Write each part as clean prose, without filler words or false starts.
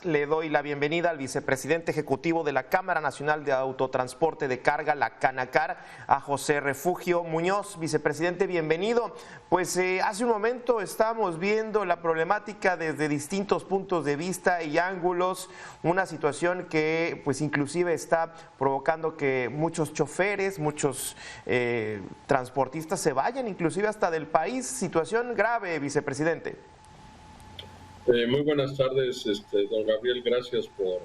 Le doy la bienvenida al vicepresidente ejecutivo de la Cámara Nacional de Autotransporte de Carga, la Canacar, a José Refugio Muñoz. Vicepresidente, bienvenido. Pues hace un momento estábamos viendo la problemática desde distintos puntos de vista y ángulos, una situación que pues inclusive está provocando que muchos choferes, muchos transportistas se vayan inclusive hasta del país. Situación grave, vicepresidente. Muy buenas tardes, don Gabriel, gracias por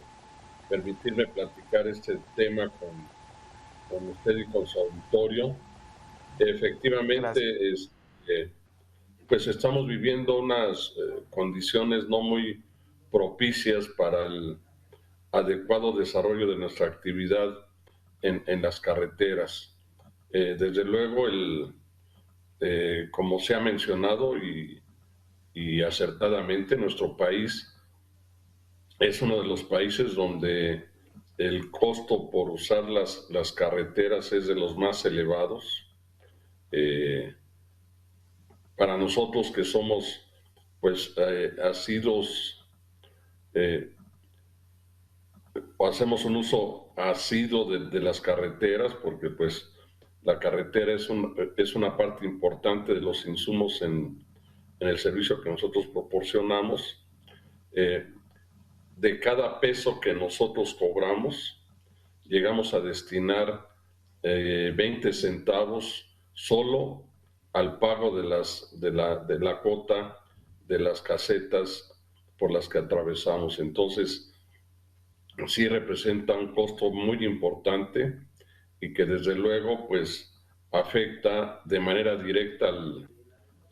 permitirme platicar este tema con usted y con su auditorio. Gracias. Efectivamente, pues estamos viviendo unas condiciones no muy propicias para el adecuado desarrollo de nuestra actividad en las carreteras. Desde luego, como se ha mencionado y acertadamente, nuestro país es uno de los países donde el costo por usar las carreteras es de los más elevados. Eh, para nosotros que somos pues asiduos eh, o hacemos un uso asiduo de las carreteras, porque pues la carretera es una parte importante de los insumos en el servicio que nosotros proporcionamos. De cada peso que nosotros cobramos, llegamos a destinar 20 centavos solo al pago de la cuota de las casetas por las que atravesamos. Entonces, sí representa un costo muy importante y que desde luego pues afecta de manera directa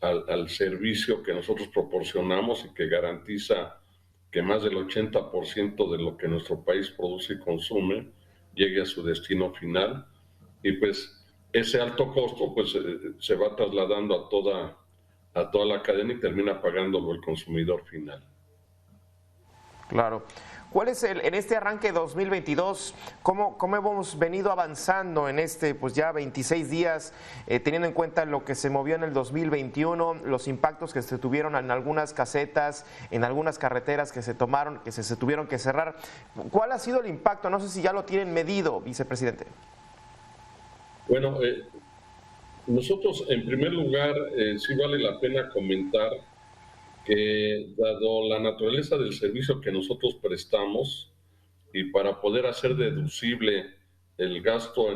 al servicio que nosotros proporcionamos y que garantiza que más del 80% de lo que nuestro país produce y consume llegue a su destino final. Y pues ese alto costo pues se va trasladando a toda la cadena y termina pagándolo el consumidor final. Claro. ¿Cuál es en este arranque 2022, cómo hemos venido avanzando en pues ya 26 días, teniendo en cuenta lo que se movió en el 2021, los impactos que se tuvieron en algunas casetas, en algunas carreteras que se tomaron, que se tuvieron que cerrar? ¿Cuál ha sido el impacto? No sé si ya lo tienen medido, vicepresidente. Bueno, nosotros en primer lugar sí vale la pena comentar que dado la naturaleza del servicio que nosotros prestamos y para poder hacer deducible el gasto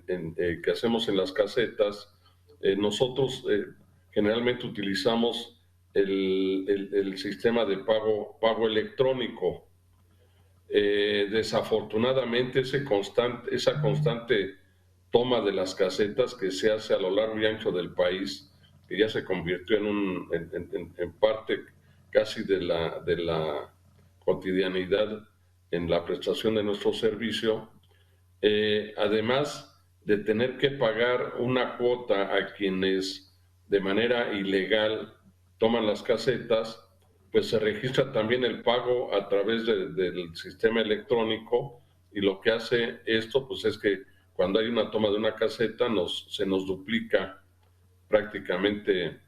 que hacemos en las casetas, nosotros generalmente utilizamos el sistema de pago electrónico. Desafortunadamente, esa constante toma de las casetas que se hace a lo largo y ancho del país, que ya se convirtió en parte casi de la cotidianidad en la prestación de nuestro servicio, además de tener que pagar una cuota a quienes de manera ilegal toman las casetas, pues se registra también el pago a través del sistema electrónico, y lo que hace esto pues es que cuando hay una toma de una caseta se nos duplica prácticamente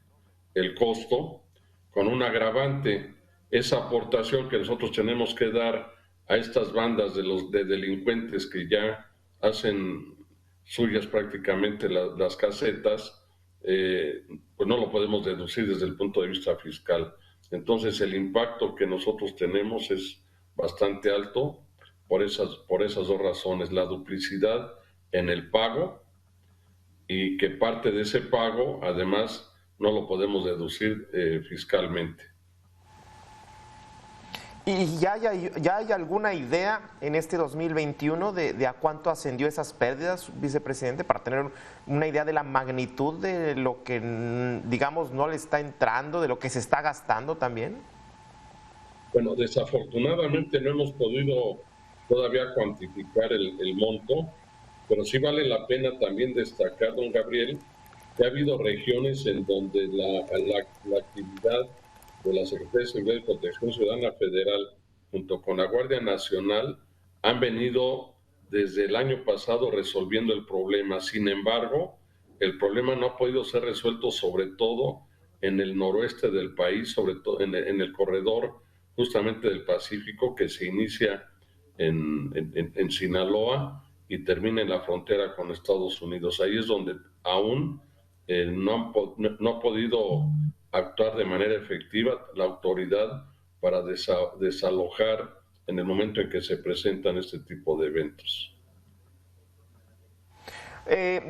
el costo, con un agravante: esa aportación que nosotros tenemos que dar a estas bandas de delincuentes que ya hacen suyas prácticamente las casetas, pues no lo podemos deducir desde el punto de vista fiscal. Entonces el impacto que nosotros tenemos es bastante alto por esas dos razones: la duplicidad en el pago, y que parte de ese pago además no lo podemos deducir fiscalmente. ¿Y ya hay alguna idea en este 2021 de a cuánto ascendió esas pérdidas, vicepresidente, para tener una idea de la magnitud de lo que, digamos, no le está entrando, de lo que se está gastando también? Bueno, desafortunadamente no hemos podido todavía cuantificar el monto, pero sí vale la pena también destacar, don Gabriel, que ha habido regiones en donde la actividad de la Secretaría de Seguridad y Protección Ciudadana Federal junto con la Guardia Nacional han venido desde el año pasado resolviendo el problema. Sin embargo, el problema no ha podido ser resuelto, sobre todo en el noroeste del país, sobre todo en el corredor justamente del Pacífico, que se inicia en Sinaloa y termina en la frontera con Estados Unidos. Ahí es donde aún no ha podido actuar de manera efectiva la autoridad para desalojar en el momento en que se presentan este tipo de eventos.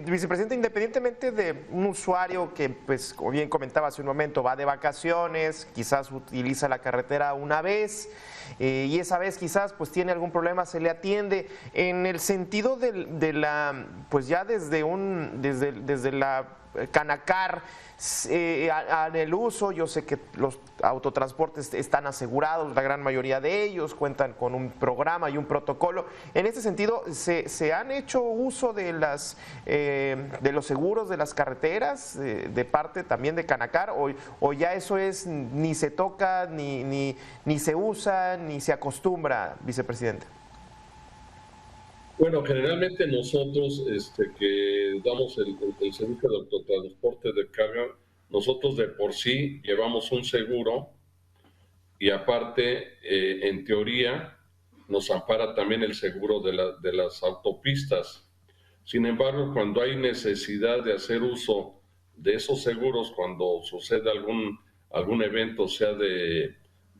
Vicepresidente, independientemente de un usuario que, pues, como bien comentaba hace un momento, va de vacaciones, quizás utiliza la carretera una vez y esa vez quizás pues tiene algún problema, se le atiende. En el sentido de la, pues ya desde la Canacar, en el uso, yo sé que los autotransportes están asegurados, la gran mayoría de ellos cuentan con un programa y un protocolo. En este sentido, ¿se han hecho uso de los seguros de las carreteras de parte también de Canacar o ya eso es ni se toca, ni se usa, ni se acostumbra, vicepresidente? Bueno, generalmente nosotros que damos el servicio de autotransporte de carga, nosotros de por sí llevamos un seguro y aparte, en teoría, nos ampara también el seguro de las autopistas. Sin embargo, cuando hay necesidad de hacer uso de esos seguros, cuando sucede algún evento, sea de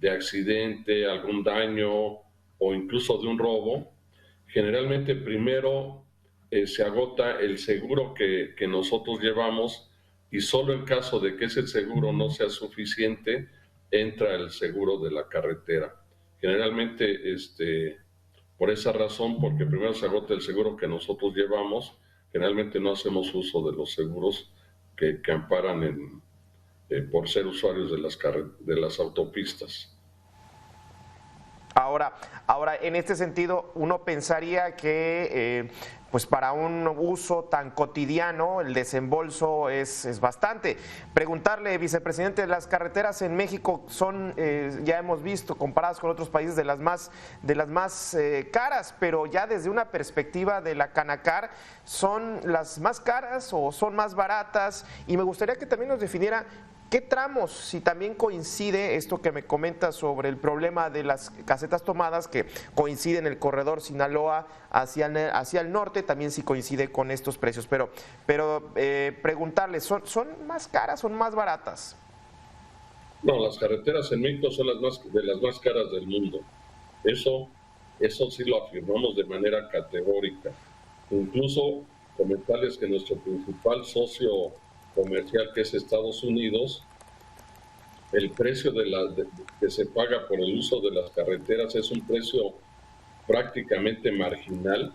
accidente, algún daño o incluso de un robo, generalmente primero se agota el seguro que nosotros llevamos y solo en caso de que ese seguro no sea suficiente, entra el seguro de la carretera. Generalmente, por esa razón, porque primero se agota el seguro que nosotros llevamos, generalmente no hacemos uso de los seguros que amparan por ser usuarios de las autopistas. Ahora, en este sentido, uno pensaría que pues para un uso tan cotidiano el desembolso es bastante. Preguntarle, vicepresidente, las carreteras en México son, ya hemos visto, comparadas con otros países, de las más caras, pero ya desde una perspectiva de la Canacar, ¿son las más caras o son más baratas? Y me gustaría que también nos definiera ¿qué tramos, si también coincide esto que me comenta sobre el problema de las casetas tomadas, que coincide en el corredor Sinaloa hacia el norte, también sí coincide con estos precios? Pero preguntarle, ¿son más caras, son más baratas? No, las carreteras en México son de las más caras del mundo. Eso sí lo afirmamos de manera categórica. Incluso comentarles que nuestro principal socio comercial, que es Estados Unidos, el precio que se paga por el uso de las carreteras es un precio prácticamente marginal,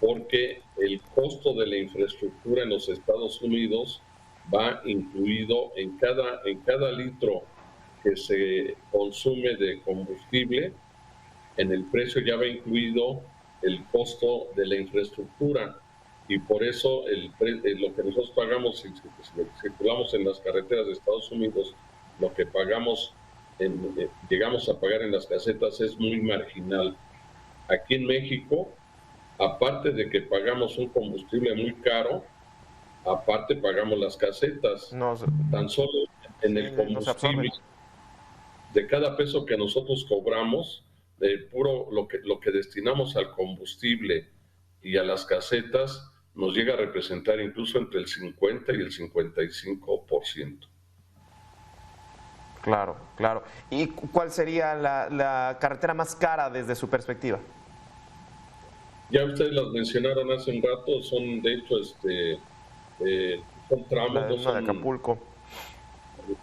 porque el costo de la infraestructura en los Estados Unidos va incluido en cada litro que se consume de combustible. En el precio ya va incluido el costo de la infraestructura, y por eso lo que nosotros pagamos si circulamos en las carreteras de Estados Unidos, lo que pagamos, llegamos a pagar en las casetas es muy marginal. Aquí en México, aparte de que pagamos un combustible muy caro, aparte pagamos las casetas. Tan solo en el combustible, de cada peso que nosotros cobramos, lo que destinamos al combustible y a las casetas, nos llega a representar incluso entre el 50 y el 55%. Claro, claro. ¿Y cuál sería la carretera más cara desde su perspectiva? Ya ustedes las mencionaron hace un rato, son de hecho son tramos. La de Acapulco.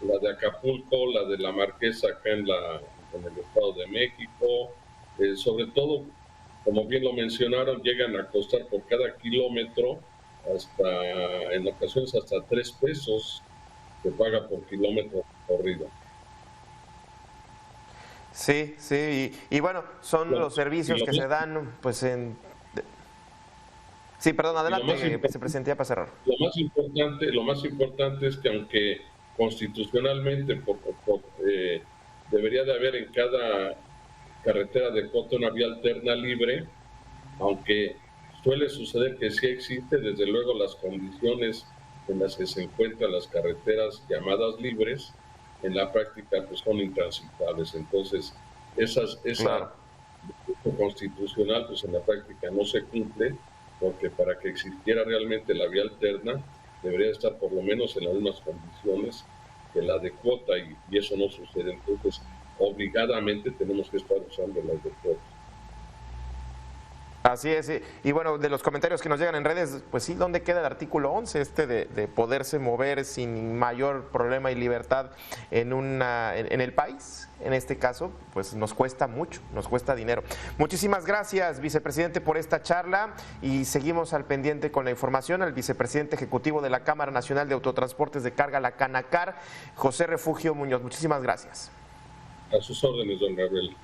La de Acapulco, la de la Marquesa acá en el Estado de México, sobre todo, como bien lo mencionaron, llegan a costar por cada kilómetro en ocasiones hasta 3 pesos se paga por kilómetro corrido. Sí, sí, y bueno, son los servicios que se dan, pues Sí, perdón, adelante, vicepresidente, para cerrar. Lo más importante es que aunque constitucionalmente debería de haber en cada carretera de cuota una vía alterna libre, aunque suele suceder que sí existe, desde luego las condiciones en las que se encuentran las carreteras llamadas libres, en la práctica pues son intransitables. Entonces, esa Claro. constitucional pues en la práctica no se cumple, porque para que existiera realmente la vía alterna debería estar por lo menos en las mismas condiciones que la de cuota y eso no sucede. Entonces, obligadamente tenemos que estar usando las de cuota. Así es, y bueno, de los comentarios que nos llegan en redes, pues sí, ¿dónde queda el artículo 11 de poderse mover sin mayor problema y libertad en el país? En este caso, pues nos cuesta mucho, nos cuesta dinero. Muchísimas gracias, vicepresidente, por esta charla y seguimos al pendiente con la información. Al vicepresidente ejecutivo de la Cámara Nacional de Autotransportes de Carga, la Canacar, José Refugio Muñoz. Muchísimas gracias. A sus órdenes, don Gabriel.